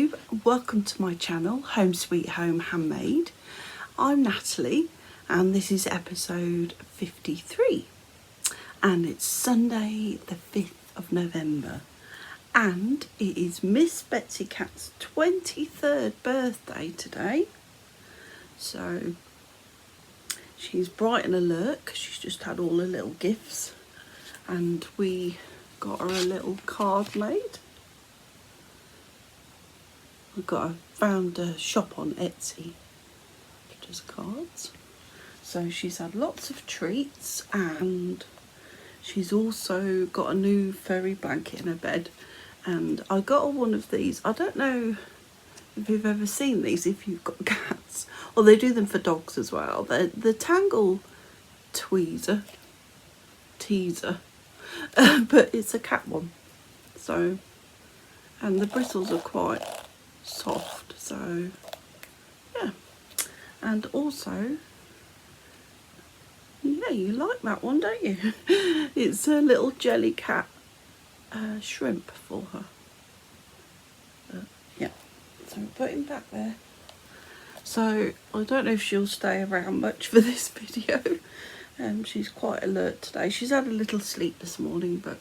Hello, welcome to my channel, Home Sweet Home Handmade. I'm Natalie and this is episode 53 and it's Sunday the 5th of November and it is Miss Betsy Cat's 23rd birthday today. So she's bright and alert because she's just had all her little gifts and we got her a little card made. I found a shop on Etsy that does cards. So she's had lots of treats and she's also got a new furry blanket in her bed. And I got her one of these. I don't know if you've ever seen these if you've got cats. Or they do them for dogs as well. They're the Tangle teaser. But it's a cat one. So, and the bristles are quite soft, so yeah. And also, yeah, you like that one, don't you? It's a little jelly cat shrimp for her. Yeah, so we put him back there. So I don't know if she'll stay around much for this video. She's quite alert today. She's had a little sleep this morning, but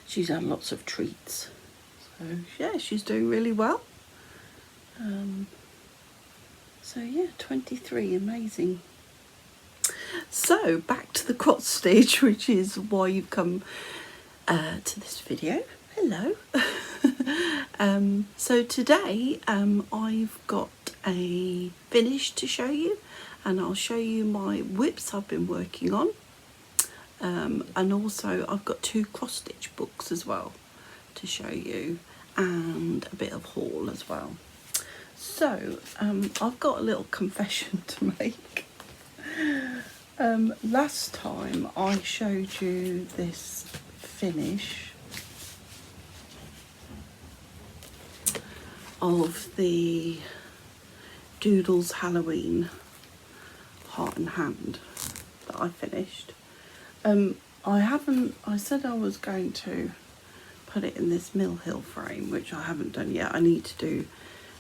she's had lots of treats. So yeah, she's doing really well. So yeah, 23, amazing. So back to the cross stitch, which is why you've come to this video. Hello. So today I've got a finish to show you, and I'll show you my WIPs I've been working on. And also I've got 2 cross stitch books as well to show you, and a bit of haul as well. So I've got a little confession to make. Last time I showed you this finish of the Doodles Halloween heart and hand that I finished. I said I was going to put it in this Mill Hill frame, which I haven't done yet. I need to do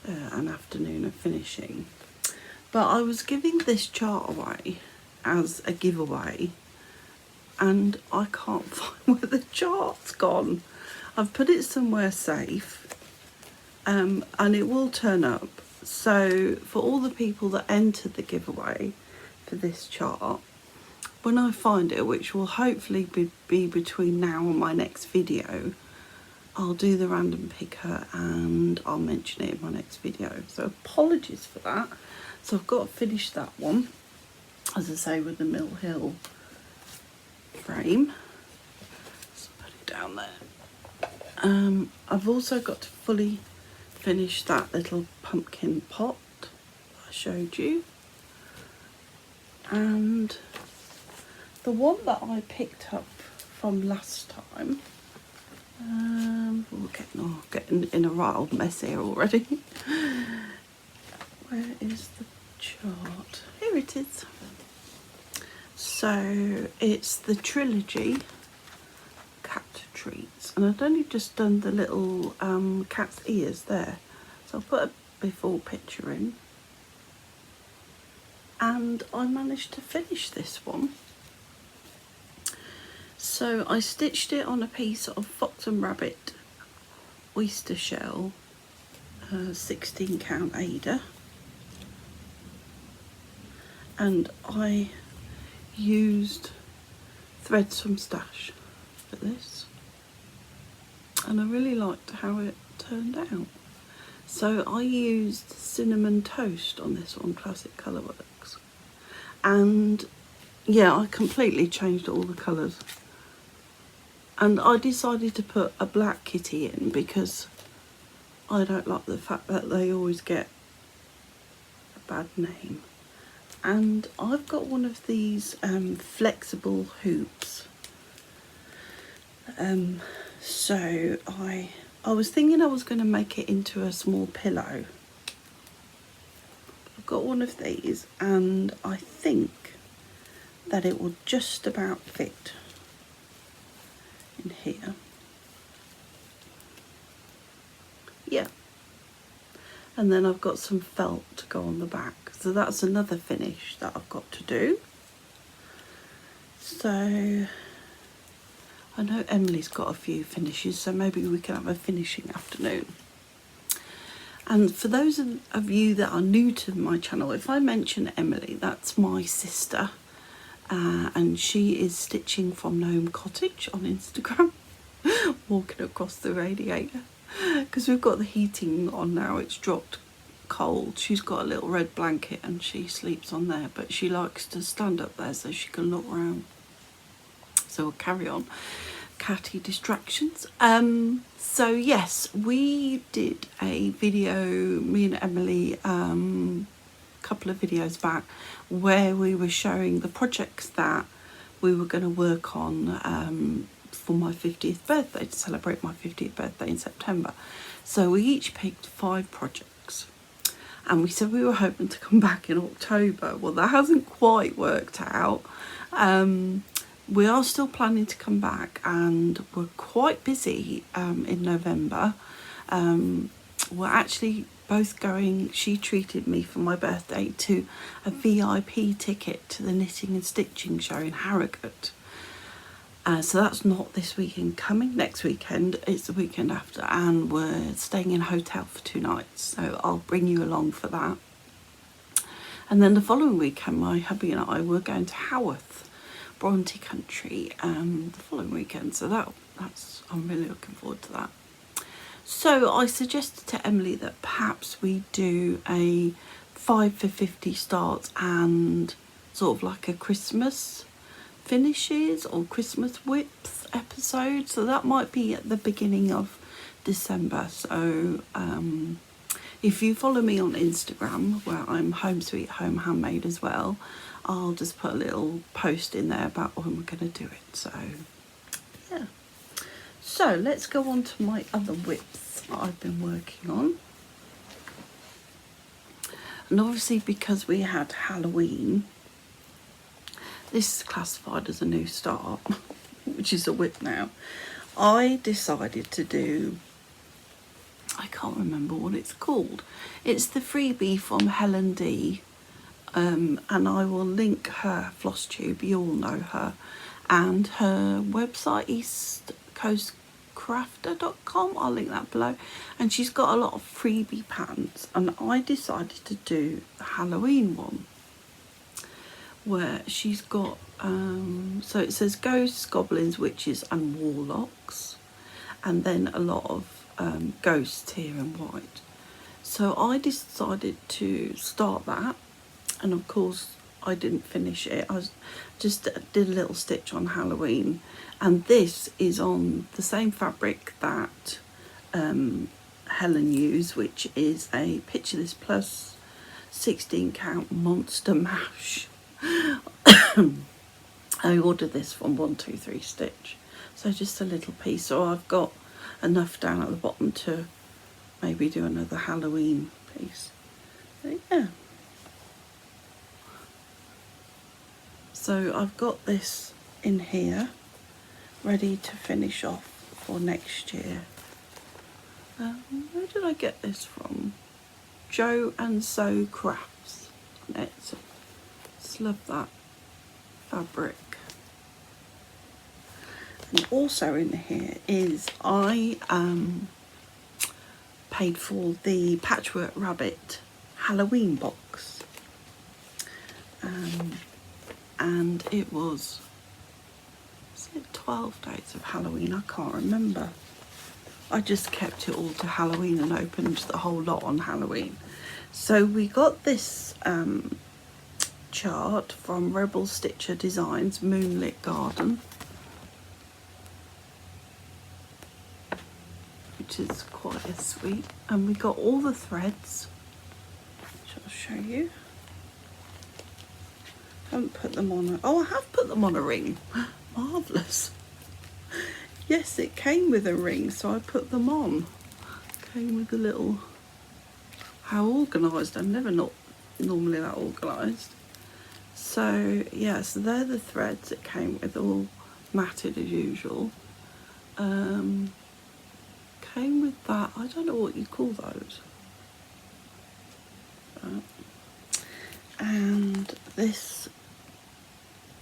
an afternoon of finishing. But I was giving this chart away as a giveaway and I can't find where the chart's gone. I've put it somewhere safe and it will turn up. So for all the people that entered the giveaway for this chart, when I find it, which will hopefully be between now and my next video, I'll do the random picker and I'll mention it in my next video. So apologies for that. So I've got to finish that one, as I say, with the Mill Hill frame. So put it down there. I've also got to fully finish that little pumpkin pot I showed you. And the one that I picked up from last time, we're getting in a right old mess here already. Where is the chart? Here it is. So it's the trilogy cat treats, and I've only just done the little cat's ears there. So I'll put a before picture in, and I managed to finish this one. So I stitched it on a piece of Fox and Rabbit oyster shell 16 count Ada, and I used threads from Stash for this, and I really liked how it turned out. So I used Cinnamon Toast on this one, Classic Colourworks, and yeah, I completely changed all the colours. And I decided to put a black kitty in because I don't like the fact that they always get a bad name. And I've got one of these flexible hoops. So I was thinking I was going to make it into a small pillow. I've got one of these and I think that it will just about fit in here. here. And then I've got some felt to go on the back. So that's another finish that I've got to do. So I know Emily's got a few finishes, so maybe we can have a finishing afternoon. And for those of you that are new to my channel, if I mention Emily, that's my sister. And she is stitching from Gnome Cottage on Instagram. Walking across the radiator. Because we've got the heating on now, it's dropped cold. She's got a little red blanket and she sleeps on there. But she likes to stand up there so she can look around. So we'll carry on. Catty distractions. So yes, we did a video, me and Emily, couple of videos back, where we were showing the projects that we were going to work on for my 50th birthday, to celebrate my 50th birthday in September. So we each picked 5 projects, and we said we were hoping to come back in October. Well, that hasn't quite worked out. We are still planning to come back, and we're quite busy in November. We're actually both going, she treated me for my birthday to a VIP ticket to the Knitting and Stitching show in Harrogate. So that's not this weekend coming, next weekend, it's the weekend after, and we're staying in a hotel for 2 nights, so I'll bring you along for that. And then the following weekend, my hubby and I were going to Haworth, Bronte country, the following weekend, so that's I'm really looking forward to that. So I suggested to Emily that perhaps we do a 5 for 50 starts and sort of like a Christmas finishes or Christmas WIPs episode. So that might be at the beginning of December. So if you follow me on Instagram, where I'm Home Sweet Home Handmade as well, I'll just put a little post in there about when we're going to do it. So yeah. So let's go on to my other WIPs that I've been working on. And obviously, because we had Halloween, this is classified as a new start, which is a WIP now. I decided to do, I can't remember what it's called. It's the freebie from Helen D. And I will link her Flosstube, you all know her. And her website is 𝐿𝐸𝐵𝐾rafter.com. I'll link that below. And she's got a lot of freebie patterns. And I decided to do the Halloween one, where she's got, so it says ghosts, goblins, witches and warlocks. And then a lot of ghosts here in white. So I decided to start that. And of course, I didn't finish it. I just did a little stitch on Halloween. And this is on the same fabric that Helen used, which is a Picture This Plus 16 count monster mash. I ordered this from 123 Stitch. So just a little piece. So I've got enough down at the bottom to maybe do another Halloween piece. So yeah. So I've got this in here, ready to finish off for next year. Where did I get this from? 𝐥𝐢𝐤𝐵𝐾 Crafts. Just love that fabric. And also in here is I paid for the Patchwork Rabbit Halloween box. And it was it 12 days of Halloween? I can't remember. I just kept it all to Halloween and opened the whole lot on Halloween. So we got this chart from Rebel Stitcher Designs Moonlit Garden, which is quite a sweet. And we got all the threads, which I'll show you. Haven't put them on. Oh, I have put them on a ring. Marvellous. Yes, it came with a ring, so I put them on. Came with a little. How organised. I'm never not normally that organised. So yeah, so they're the threads it came with, all matted as usual. Came came with that, I don't know what you call those. And this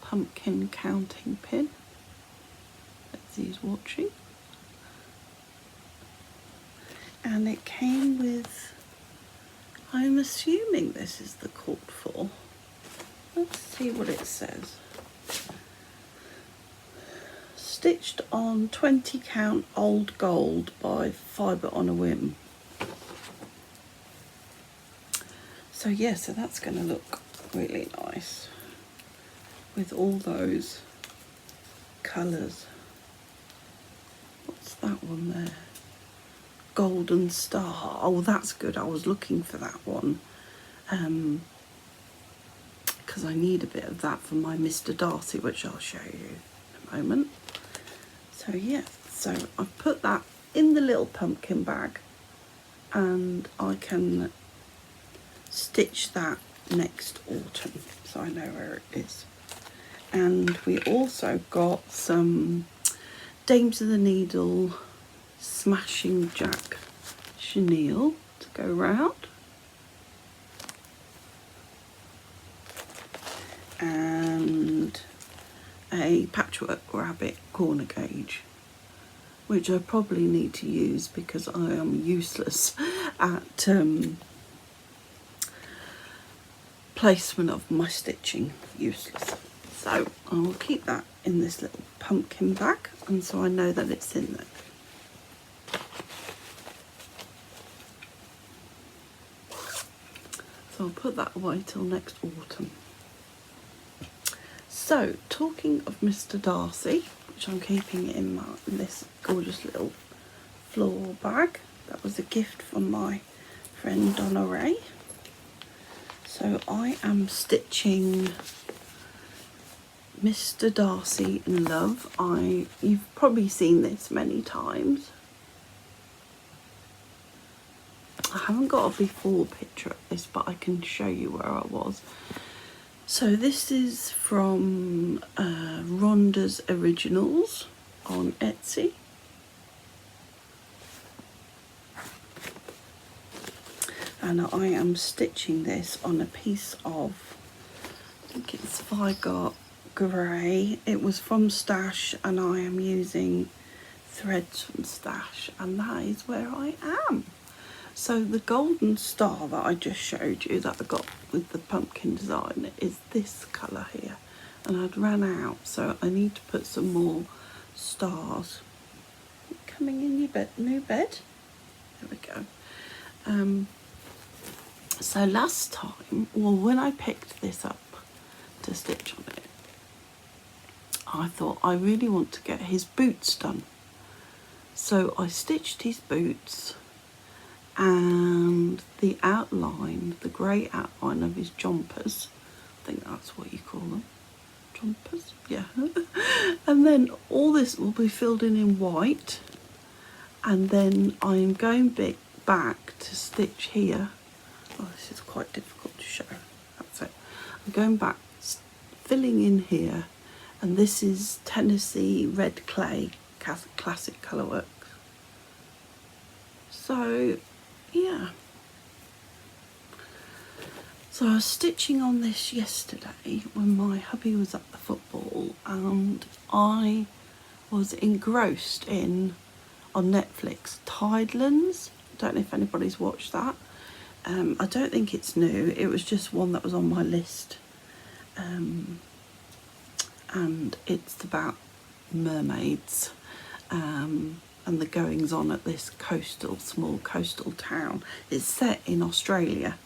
pumpkin counting pin. Betsy's watching. And it came with, I'm assuming this is the cord for. Let's see what it says. Stitched on 20 count old gold by Fibre on a Whim. So yeah, so that's going to look really nice with all those colours. What's that one there? Golden Star. Oh, that's good. I was looking for that one because I need a bit of that for my Mr. Darcy, which I'll show you in a moment. So yeah, so I've put that in the little pumpkin bag and I can stitch that next autumn, so I know where it is. And we also got some Dames of the Needle Smashing Jack chenille to go round, and a patchwork rabbit corner gauge, which I probably need to use because I am useless at placement of my stitching, useless. So I will keep that in this little pumpkin bag, and so I know that it's in there. So I'll put that away till next autumn. So talking of Mr. Darcy, which I'm keeping in this gorgeous little floral bag, that was a gift from my friend Donna Ray. So I am stitching Mr. Darcy in Love. You've probably seen this many times. I haven't got a before picture of this, but I can show you where I was. So this is from Rhonda's Originals on Etsy. And I am stitching this on a piece of, I think it's Vigor Grey. It was from Stash and I am using threads from Stash, and that is where I am. So the golden star that I just showed you that I got with the pumpkin design is this colour here, and I'd ran out, so I need to put some more stars. Coming in your new bed. There we go. So last time, well, when I picked this up to stitch on it, I thought I really want to get his boots done. So I stitched his boots and the outline, the grey outline of his jumpers. I think that's what you call them. Jumpers? Yeah. And then all this will be filled in white. And then I'm going back to stitch here. Oh, this is quite difficult to show. That's it. I'm going back, filling in here, and this is Tennessee Red Clay Classic Colourworks. So, yeah. So I was stitching on this yesterday when my hubby was at the football, and I was engrossed in, on Netflix, Tidelands. Don't know if anybody's watched that. I don't think it's new. It was just one that was on my list. And it's about mermaids and the goings on at this small coastal town. It's set in Australia.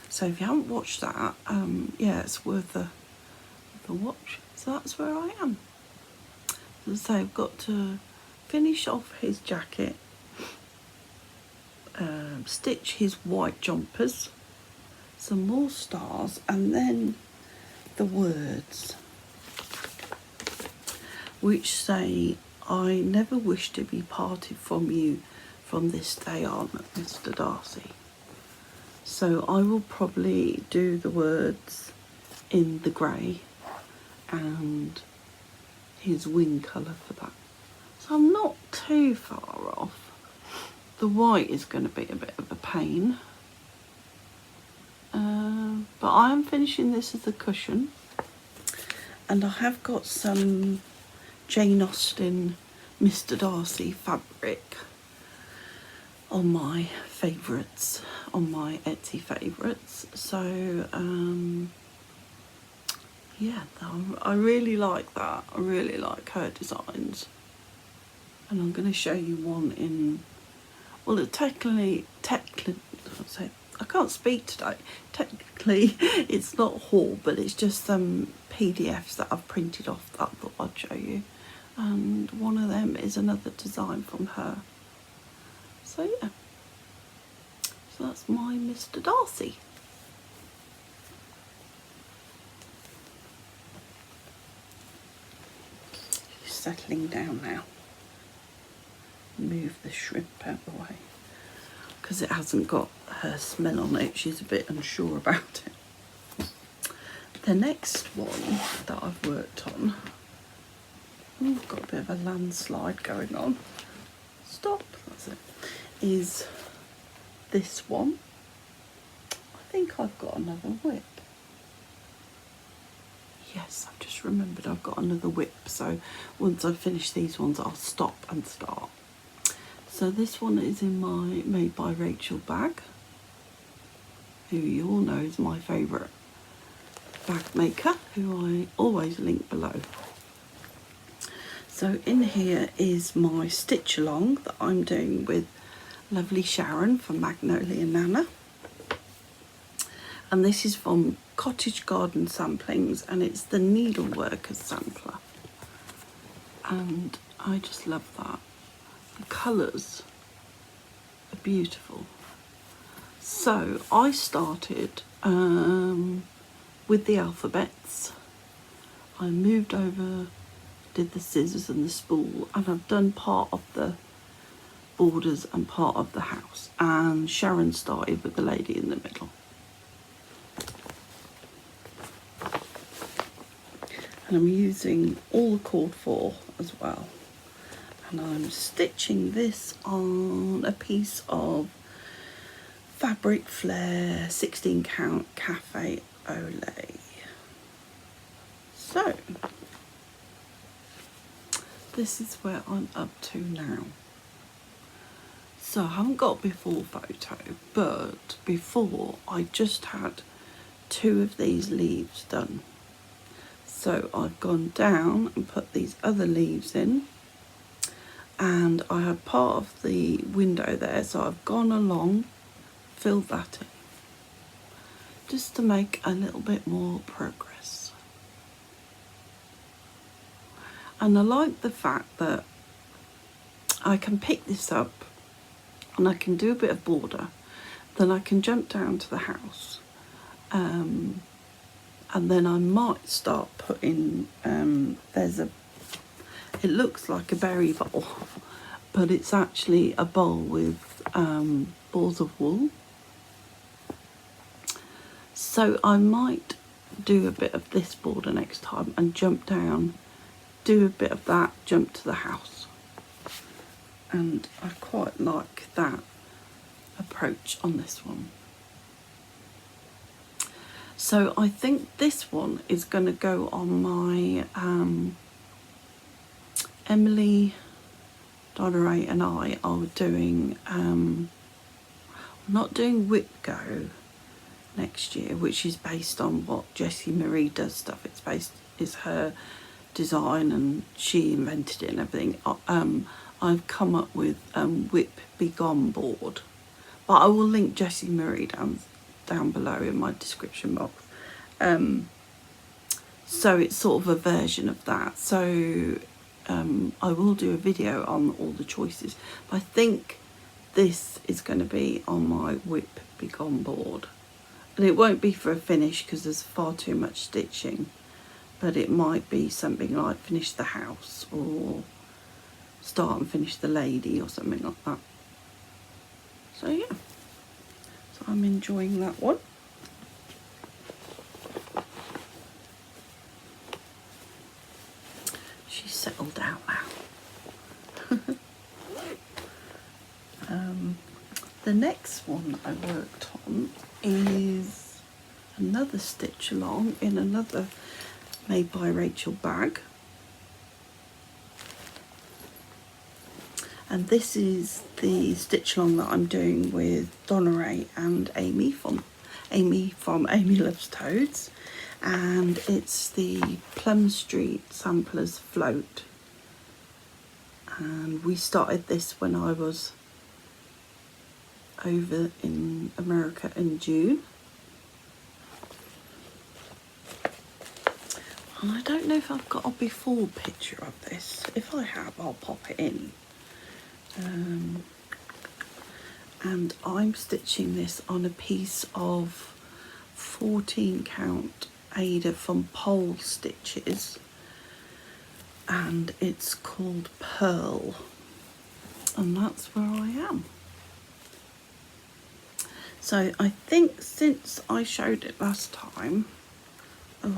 So if you haven't watched that, yeah, it's worth a watch. So that's where I am. So I've got to finish off his jacket, stitch his white jumpers, some more stars, and then the words which say, "I never wish to be parted from you from this day on, Mr. Darcy." So I will probably do the words in the grey and his wing colour for that. So I'm not too far off. The white is going to be a bit of a pain. But I am finishing this as a cushion. And I have got some Jane Austen Mr. Darcy fabric on my favourites, on my Etsy favourites. So, yeah, I really like that. I really like her designs. And I'm going to show you one in, well, it I can't speak today. Technically, it's not a haul, but it's just some PDFs that I've printed off that I thought I'd show you. And one of them is another design from her. So yeah, so that's my Mr. Darcy. She's settling down now. Move the shrimp out the way because it hasn't got her smell on it. She's a bit unsure about it. The next one that I've worked on, oh, I've got a bit of a landslide going on. Stop, that's it. Is this one. I think I've got another WIP. Yes, I've just remembered I've got another WIP, so once I've finished these ones I'll stop and start. So this one is in my Made by Rachel bag, who you all know is my favourite bag maker, who I always link below. So in here is my stitch along that I'm doing with lovely Sharon from Magnolia Nana. And this is from Cottage Garden Samplings, and it's the Needleworkers sampler. And I just love that. The colours are beautiful. So I started with the alphabets. I moved over, did the scissors and the spool, and I've done part of the borders and part of the house. And Sharon started with the lady in the middle. And I'm using all the cord 4 as well. And I'm stitching this on a piece of Fabric Flair 16 count Cafe au lait. So this is where I'm up to now. So I haven't got a before photo, but before I just had 2 of these leaves done. So I've gone down and put these other leaves in, and I had part of the window there, so I've gone along, filled that in, just to make a little bit more progress. And I like the fact that I can pick this up and I can do a bit of border, then I can jump down to the house, and then I might start putting, it looks like a berry bowl, but it's actually a bowl with balls of wool. So I might do a bit of this border next time and jump down, do a bit of that, jump to the house. And I quite like that approach on this one. So I think this one is going to go on my Emily, Donna Ray and I are doing, I'm not doing WIP Go next year, which is based on what Jessie Marie does stuff. It's her design and she invented it and everything. I've come up with WIP Be Gone board, but I will link Jessie Marie down below in my description box. So it's sort of a version of that. So I will do a video on all the choices, but I think this is going to be on my WIP Be Gone board, and it won't be for a finish because there's far too much stitching, but it might be something like finish the house or start and finish the lady or something like that. So yeah, so I'm enjoying that one. She's settled down now. The next one I worked on is another stitch along in another Made by Rachel bag. And this is the stitch along that I'm doing with Donna Ray and Amy from Amy Loves Toads. And it's the Plum Street Samplers Float. And we started this when I was over in America in June. And I don't know if I've got a before picture of this. If I have, I'll pop it in. And I'm stitching this on a piece of 14 count Aida from Pole Stitches, and it's called Pearl, and that's where I am. So I think since I showed it last time, oh,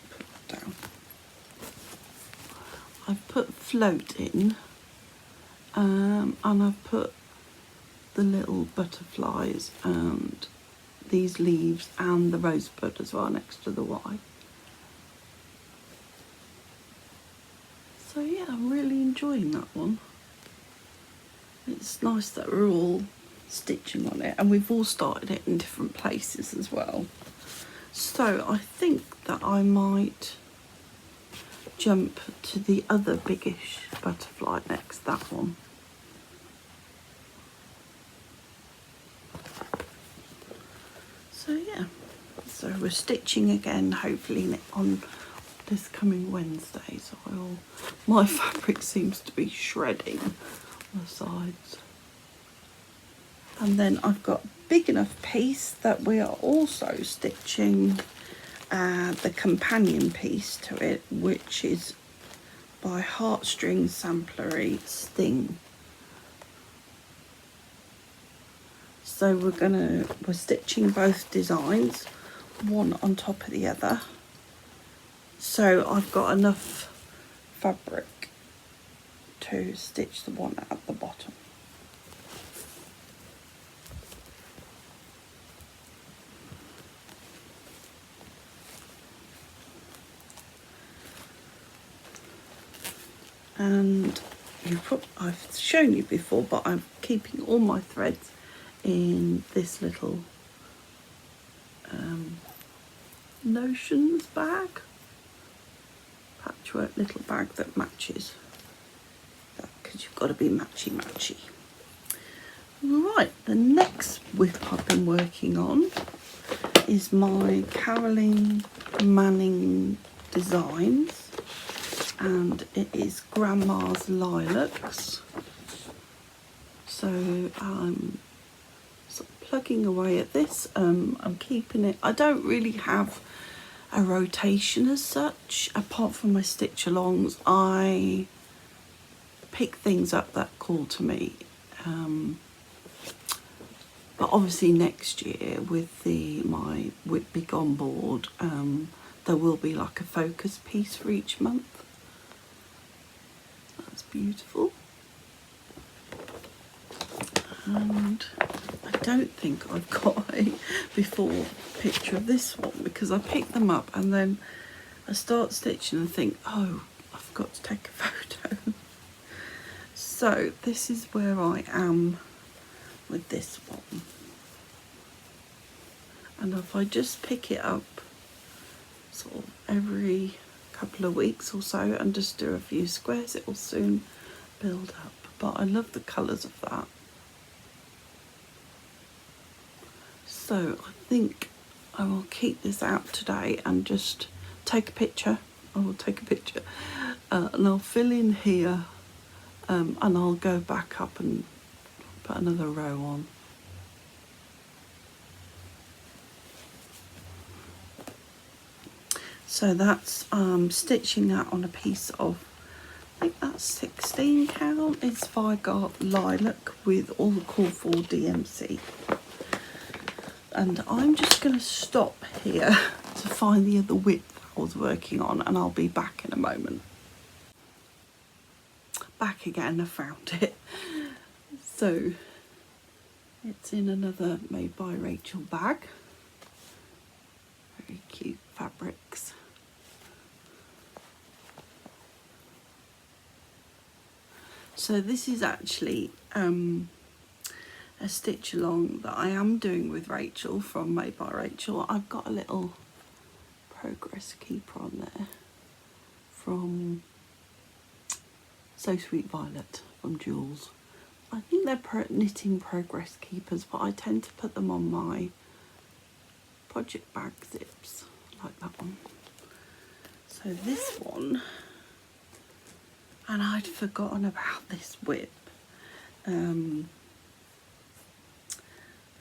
put it down. I've put float in, and I've put the little butterflies and these leaves and the rosebud as well next to the Y. So yeah, I'm really enjoying that one. It's nice that we're all stitching on it, and we've all started it in different places as well. So I think that I might jump to the other biggish butterfly next, that one. So yeah, so we're stitching again, hopefully on this coming Wednesday. So my fabric seems to be shredding on the sides. And then I've got a big enough piece that we are also stitching the companion piece to it, which is by Heartstring Samplery Sting. So we're stitching both designs, one on top of the other. So I've got enough fabric to stitch the one at the bottom. And I've shown you before, but I'm keeping all my threads in this little notions bag, patchwork little bag that matches, because you've got to be matchy. Right, the next WIP I've been working on is my Caroline Manning designs, and it is Grandma's Lilacs. So I'm sort of plugging away at this. I'm keeping it. I don't really have a rotation as such, apart from my stitch alongs. I pick things up that call to me. But obviously next year with my WIP Big on board, there will be like a focus piece for each month. That's beautiful. And I don't think I've got a before picture of this one, because I pick them up and then I start stitching and think, oh, I forgot to take a photo. So this is where I am with this one. And if I just pick it up sort of every couple of weeks or so and just do a few squares, it will soon build up. But I love the colours of that. So I think I will keep this out today and just take a picture. I will take a picture and I'll fill in here, and I'll go back up and put another row on. So that's stitching that on a piece of, I think that's 16 count. It's Zygarde Lilac with all the call for DMC. And I'm just going to stop here to find the other WIP I was working on, and I'll be back in a moment. Back again, I found it. So It's in another Made by Rachel bag. Very cute fabrics. So this is actually a stitch along that I am doing with Rachel from Made by Rachel. I've got a little progress keeper on there from So Sweet Violet from Jules. I think they're knitting progress keepers, but I tend to put them on my project bag zips, like that one. So this one, and I'd forgotten about this WIP.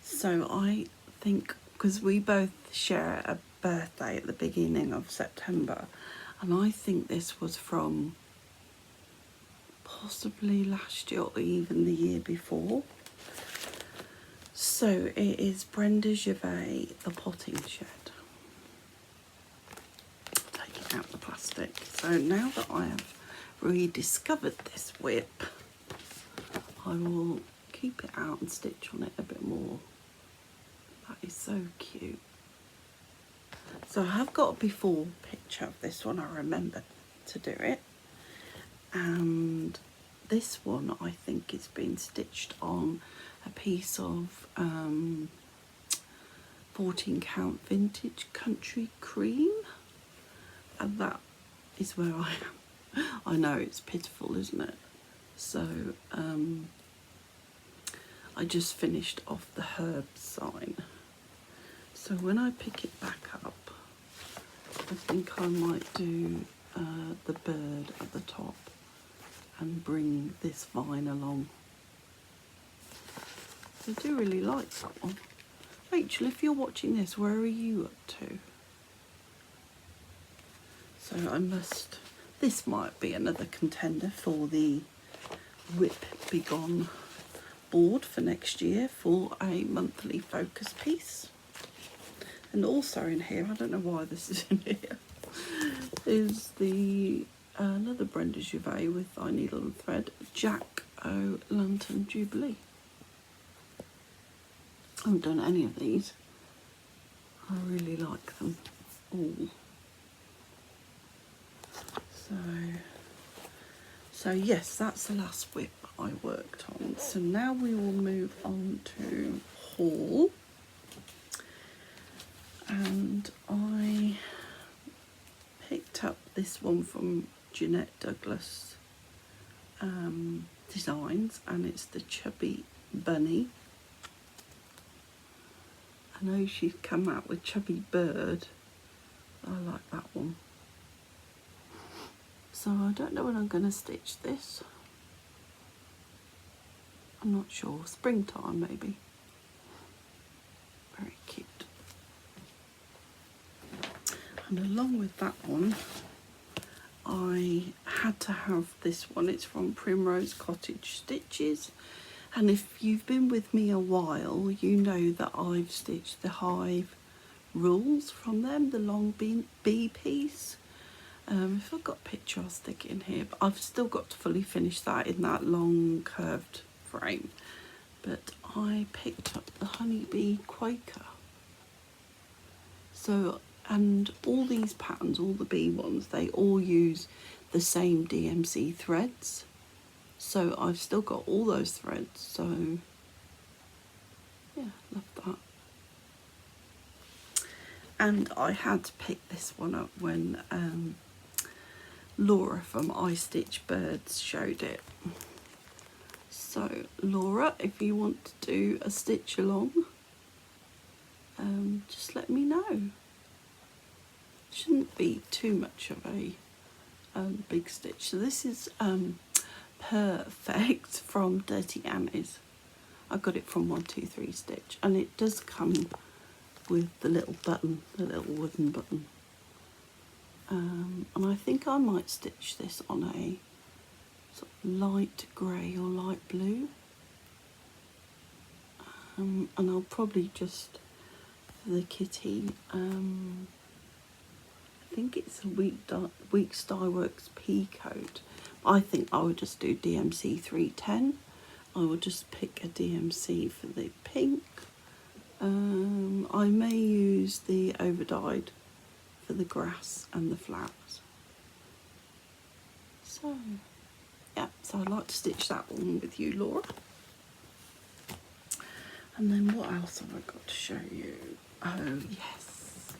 So I think, because we both share a birthday at the beginning of September, and I think this was from possibly last year or even the year before. So it is Brenda Gervais, The Potting Shed. Taking out the plastic. So now that I have rediscovered this WIP, I will keep it out and stitch on it a bit more. That is so cute. So I have got a before picture of this one. I remembered to do it. And this one I think is being stitched on a piece of 14 count vintage country cream, and that is where I am. I know it's pitiful, isn't it? So I just finished off the herb sign, so when I pick it back up I think I might do the bird at the top and bring this vine along. I do really like that one. Rachel, if you're watching this, where are you up to? So I must, this might be another contender for the WIP Be Gone board for next year for a monthly focus piece. And also in here, I don't know why this is in here, is the another Brenda Gervais with I Needle and Thread, 𝐥𝐤𝐤 Lantern Jubilee. I haven't done any of these. I really like them all. So yes, that's the last WIP I worked on. So now we will move on to haul. And I picked up this one from Jeanette Douglas Designs, and it's the Chubby Bunny. I know she's come out with Chubby Bird. I like that one. So I don't know when I'm going to stitch this. I'm not sure. Springtime maybe. Very cute. And along with that one, I had to have this one. It's from Primrose Cottage Stitches. And if you've been with me a while, you know that I've stitched the hive rules from them, the long bee piece. If I've got a picture, I'll stick it in here. But I've still got to fully finish that in that long curved frame. But I picked up the Honeybee Quaker. So, and all these patterns, all the bee ones, they all use the same DMC threads. So I've still got all those threads. So yeah, love that. And I had to pick this one up when Laura from I Stitch Birds showed it. So Laura, if you want to do a stitch along, just let me know. Shouldn't be too much of a big stitch. So this is Perfect from Dirty Annie's. I got it from 123 Stitch, and it does come with the little button, the little wooden button. And I think I might stitch this on a sort of light grey or light blue. And I'll probably just, for the kitty, I think it's a 𝐦𝐨𝐬𝐷𝐿𝐸 P coat. I think I would just do DMC 310 I will just pick a DMC for the pink. I may use the overdyed for the grass and the flowers. So, yeah, so I'd like to stitch that one with you, Laura. And then what else have I got to show you? Oh, yes.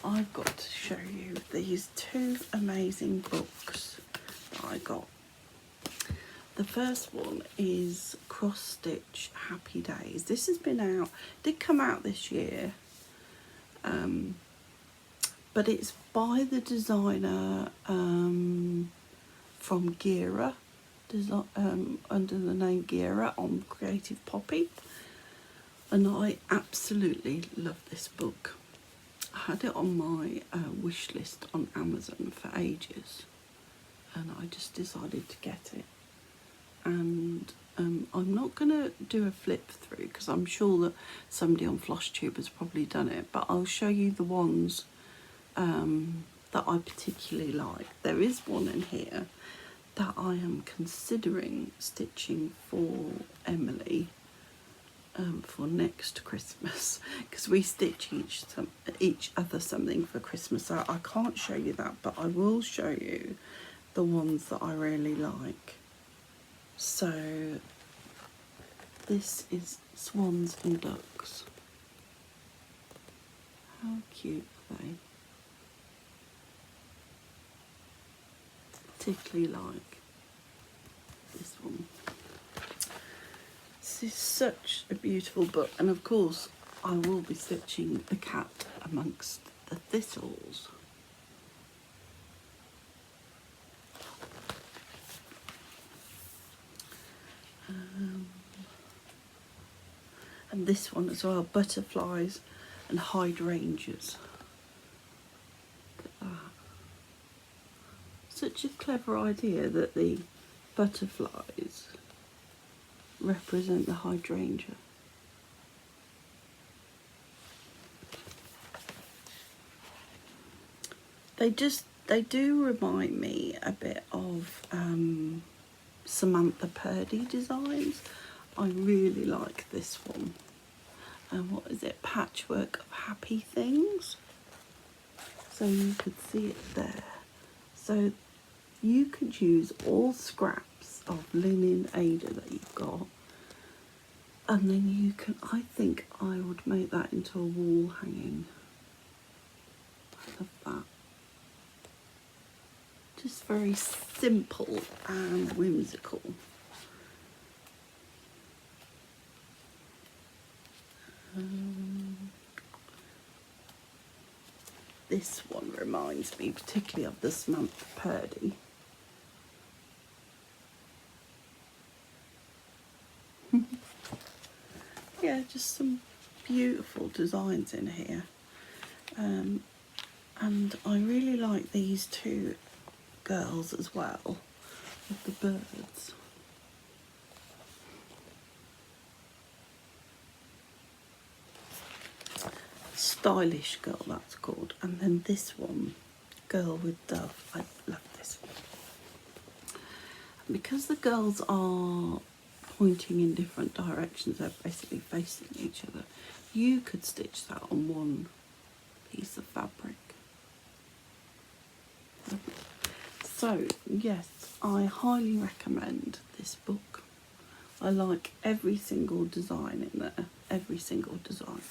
I've got to show you these two amazing books that I got. The first one is Cross Stitch Happy Days. This has been out, did come out this year, but it's by the designer from 𝐥𝐤𝐤, under the name 𝐥𝐤𝐤 on Creative Poppy, and I absolutely love this book. I had it on my wish list on Amazon for ages, and I just decided to get it. And I'm not going to do a flip through because I'm sure that somebody on Flosstube has probably done it, but I'll show you the ones that I particularly like. There is one in here that I am considering stitching for Emily for next Christmas, because we stitch each other something for Christmas. So I can't show you that, but I will show you the ones that I really like. So this is Swans and Ducks. How cute are they? Particularly like this one. This is such a beautiful book, and of course I will be stitching the cat amongst the thistles. And this one as well, Butterflies and Hydrangeas. Look at that. Such a clever idea that the butterflies represent the hydrangea. They do remind me a bit of Samantha Purdy designs. I really like this one. And what is it? Patchwork of Happy Things. So you could see it there. So you could use all scraps of linen Ada that you've got, and then you can, I think I would make that into a wall hanging. I love that. Just very simple and whimsical. This one reminds me particularly of the Samantha Purdy. Yeah, just some beautiful designs in here. And I really like these two girls as well, with the birds. Stylish Girl, that's called. And then this one, Girl with Dove. I love this one. And because the girls are pointing in different directions, they're basically facing each other, you could stitch that on one piece of fabric. So yes, I highly recommend this book. I like every single design in there, every single design.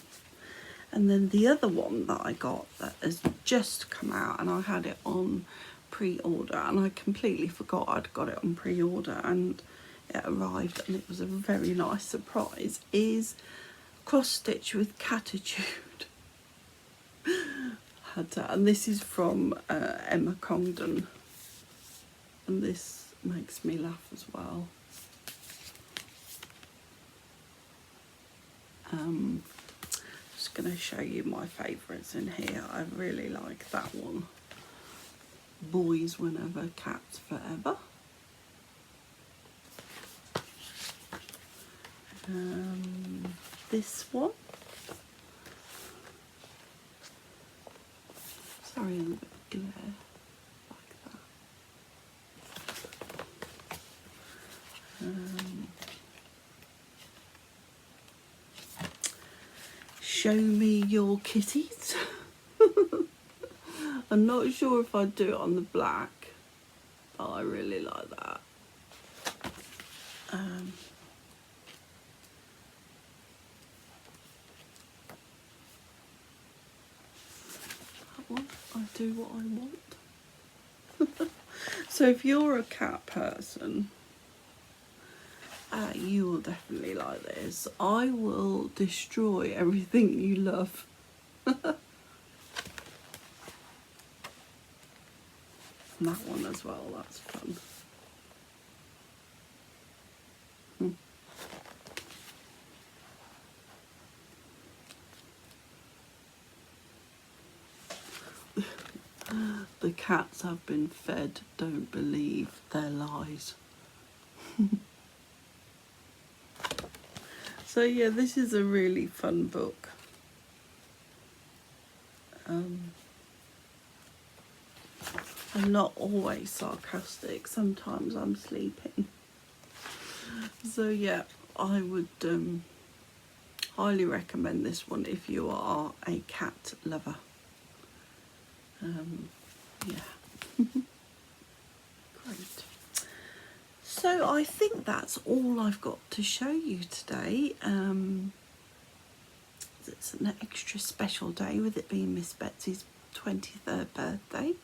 And then the other one that I got that has just come out, and I had it on pre-order, and I completely forgot I'd got it on pre-order, and it arrived and it was a very nice surprise, is Cross Stitch with Catitude. And this is from Emma Congdon, and this makes me laugh as well. Just going to show you my favourites in here. I really like that one. Boys Whenever, Cats Forever. This one. Sorry, a little bit of glare. Like that. show me your kitties. I'm not sure if I'd do it on the black, but I really like that. That one, I do what I want. So if you're a cat person, you will definitely like this. I will destroy everything you love. And that one as well, that's fun. The cats have been fed, don't believe their lies. So yeah, this is a really fun book. I'm not always sarcastic, sometimes I'm sleeping. So yeah, I would highly recommend this one if you are a cat lover. Yeah. Great. So I think that's all I've got to show you today. It's an extra special day with it being Miss Betsy's 23rd birthday.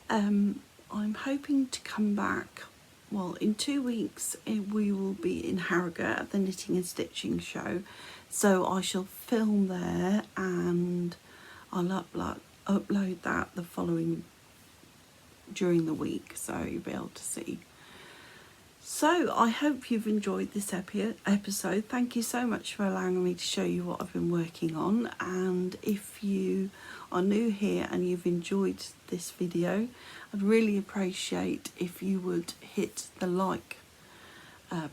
I'm hoping to come back, well, in 2 weeks we will be in Harrogate at the Knitting and Stitching show, so I shall film there and I'll upload that the following during the week, so you'll be able to see. So I hope you've enjoyed this episode. Thank you so much for allowing me to show you what I've been working on, and if you are new here and you've enjoyed this video, I'd really appreciate if you would hit the like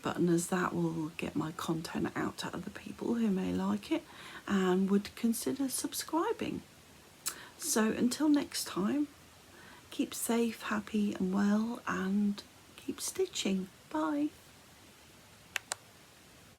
button, as that will get my content out to other people who may like it and would consider subscribing. So until next time, keep safe, happy and well, and keep stitching. Bye.